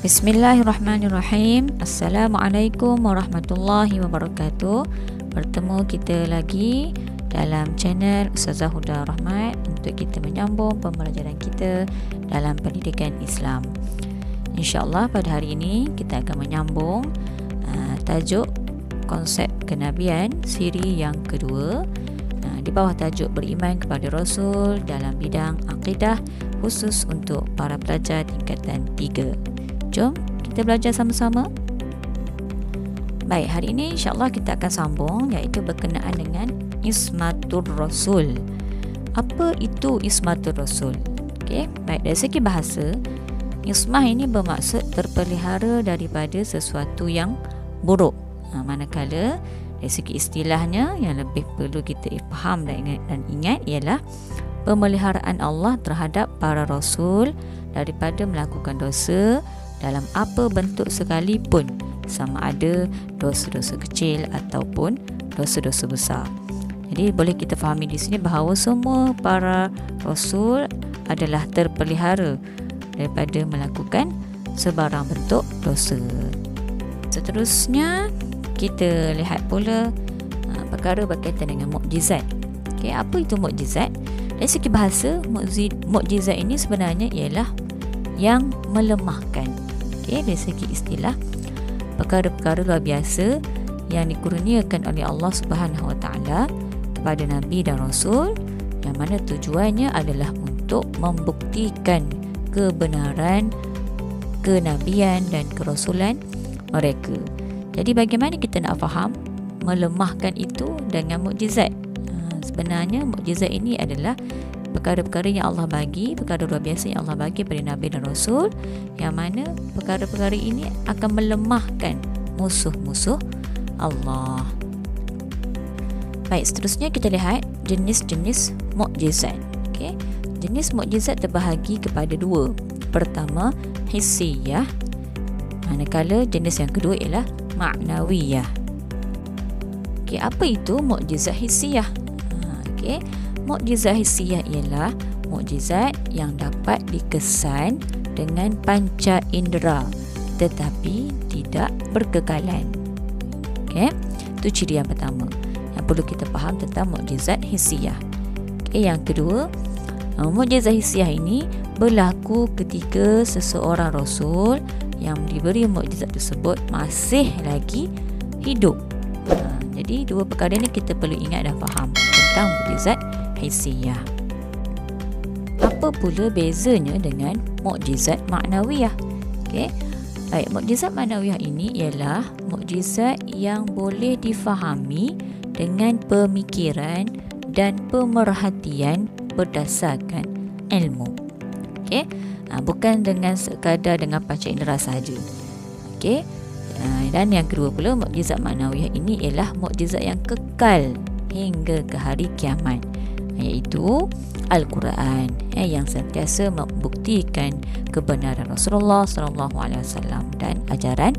Bismillahirrahmanirrahim. Assalamualaikum warahmatullahi wabarakatuh. Bertemu kita lagi dalam channel Ustazah Huda Rahmat untuk kita menyambung pembelajaran kita dalam pendidikan Islam. InsyaAllah pada hari ini kita akan menyambung tajuk konsep kenabian siri yang kedua, di bawah tajuk beriman kepada Rasul dalam bidang akidah khusus untuk para pelajar tingkatan 3. Jom kita belajar sama-sama. Baik, hari ini insyaAllah kita akan sambung, iaitu berkenaan dengan Ismatur Rasul. Apa itu Ismatur Rasul? Okey, baik, dari segi bahasa, ismah ini bermaksud terpelihara daripada sesuatu yang buruk. Manakala dari segi istilahnya yang lebih perlu kita faham dan ingat ialah pemeliharaan Allah terhadap para Rasul daripada melakukan dosa dalam apa bentuk sekalipun, sama ada dosa-dosa kecil ataupun dosa-dosa besar. Jadi boleh kita fahami di sini bahawa semua para rasul adalah terpelihara daripada melakukan sebarang bentuk dosa. Seterusnya kita lihat pula perkara berkaitan dengan mukjizat. Okey, apa itu mukjizat? Dari segi bahasa, mukjizat ini sebenarnya ialah yang melemahkan. Okay, dari segi istilah, perkara-perkara luar biasa yang dikurniakan oleh Allah Subhanahu Wa Taala kepada Nabi dan Rasul, yang mana tujuannya adalah untuk membuktikan kebenaran kenabian dan kerasulan mereka. Jadi bagaimana kita nak faham melemahkan itu dengan mukjizat? Sebenarnya mukjizat ini adalah perkara-perkara yang Allah bagi, perkara luar biasa yang Allah bagi pada Nabi dan Rasul, yang mana perkara-perkara ini akan melemahkan musuh-musuh Allah. Baik, seterusnya kita lihat jenis-jenis mukjizat. Okey, jenis mukjizat terbahagi kepada dua. Pertama, hissiyah, manakala jenis yang kedua ialah ma'nawiyah. Okey, apa itu mukjizat hissiyah? Okey, mukjizat hissiyah ialah mukjizat yang dapat dikesan dengan panca indera tetapi tidak berkekalan. Okey, itu ciri yang pertama yang perlu kita faham tentang mukjizat hissiyah. Okey, yang kedua, mukjizat hissiyah ini berlaku ketika seseorang rasul yang diberi mukjizat tersebut masih lagi hidup. Jadi dua perkara ini kita perlu ingat dan faham tentang mukjizat hissiyah. Apa pula bezanya dengan mukjizat ma'nawiyah? Okey. Baik, mukjizat ma'nawiyah ini ialah mukjizat yang boleh difahami dengan pemikiran dan pemerhatian berdasarkan ilmu. Okey. Bukan dengan sekadar dengan panca indera sahaja. Okey. Dan yang kedua pula, mukjizat ma'nawiyah ini ialah mukjizat yang kekal hingga ke hari kiamat, iaitu Al-Quran yang sentiasa membuktikan kebenaran Rasulullah SAW dan ajaran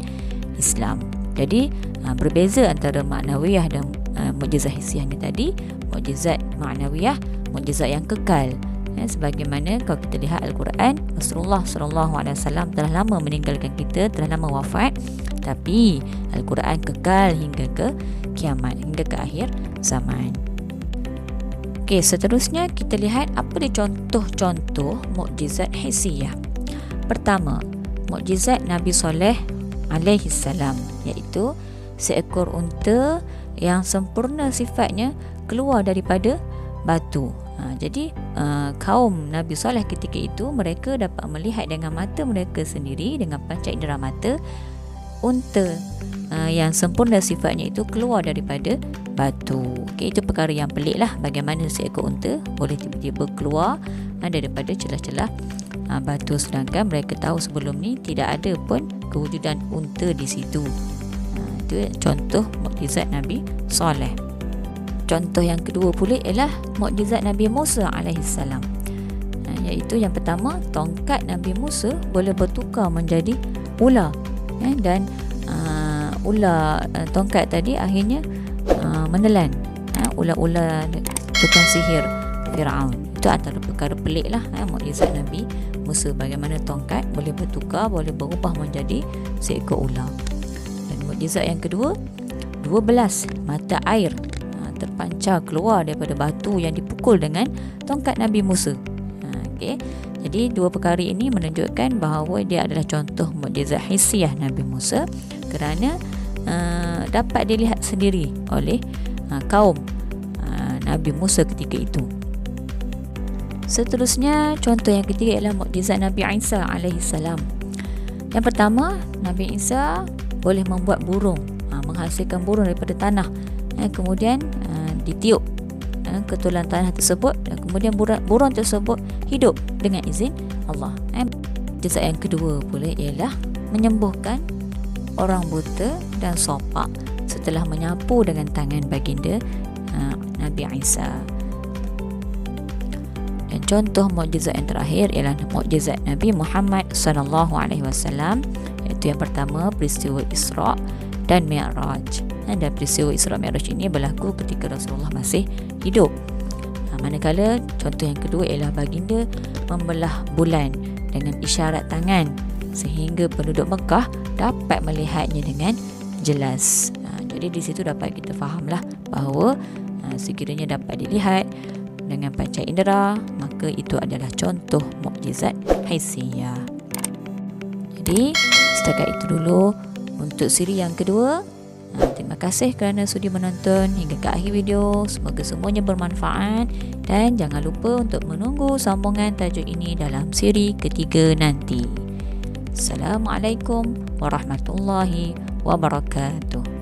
Islam. Jadi berbeza antara ma'nawiyah dan mukjizat hissiyah ni tadi. Mukjizat ma'nawiyah, mukjizat yang kekal. Sebagaimana kalau kita lihat Al-Quran, Rasulullah SAW telah lama meninggalkan kita, telah lama wafat, tapi Al-Quran kekal hingga ke kiamat, hingga ke akhir zaman. Okey, seterusnya kita lihat apa dia contoh-contoh mukjizat hissiyah. Pertama, mukjizat Nabi Saleh alaihi salam, iaitu seekor unta yang sempurna sifatnya keluar daripada batu. Jadi kaum Nabi Saleh ketika itu, mereka dapat melihat dengan mata mereka sendiri, dengan panca indera mata, unta yang sempurna sifatnya itu keluar daripada batu. Okay, itu perkara yang pelik lah, bagaimana seekor unta boleh tiba-tiba keluar daripada celah-celah batu, sedangkan mereka tahu sebelum ni tidak ada pun kewujudan unta di situ. Itu contoh mukjizat Nabi Saleh. Contoh yang kedua pula ialah mukjizat Nabi Musa alaihissalam, iaitu yang pertama, tongkat Nabi Musa boleh bertukar menjadi ular, dan ular tongkat tadi akhirnya menelan ular-ular tukang sihir Firaun. Itu antara perkara pelik lah, mukjizat Nabi Musa, bagaimana tongkat boleh bertukar, boleh berubah menjadi seekor ular. Dan mukjizat yang kedua, 12 mata air terpancar keluar daripada batu yang dipukul dengan tongkat Nabi Musa. Okay. Jadi dua perkara ini menunjukkan bahawa dia adalah contoh mukjizat hissiyah Nabi Musa kerana dapat dilihat sendiri oleh kaum Nabi Musa ketika itu. Seterusnya, contoh yang ketiga ialah mukjizat Nabi Isa alaihissalam. Yang pertama, Nabi Isa boleh membuat burung, menghasilkan burung daripada tanah, kemudian ditiup ke tulang tanah tersebut, dan kemudian burung tersebut hidup dengan izin Allah. Mukjizat yang kedua pula ialah menyembuhkan orang buta dan sopak setelah menyapu dengan tangan baginda Nabi Isa. Dan contoh mukjizat yang terakhir ialah mukjizat Nabi Muhammad SAW, iaitu yang pertama peristiwa Isra dan Mi'raj. Dan peristiwa Isra Mi'raj ini berlaku ketika Rasulullah masih hidup. Manakala contoh yang kedua ialah baginda membelah bulan dengan isyarat tangan sehingga penduduk Mekah dapat melihatnya dengan jelas. Jadi di situ dapat kita fahamlah bahawa sekiranya dapat dilihat dengan panca indera, maka itu adalah contoh mukjizat hissiyah. Jadi setakat itu dulu untuk siri yang kedua. Terima kasih kerana sudi menonton hingga ke akhir video. Semoga semuanya bermanfaat dan jangan lupa untuk menunggu sambungan tajuk ini dalam siri ketiga nanti. Assalamualaikum warahmatullahi wabarakatuh.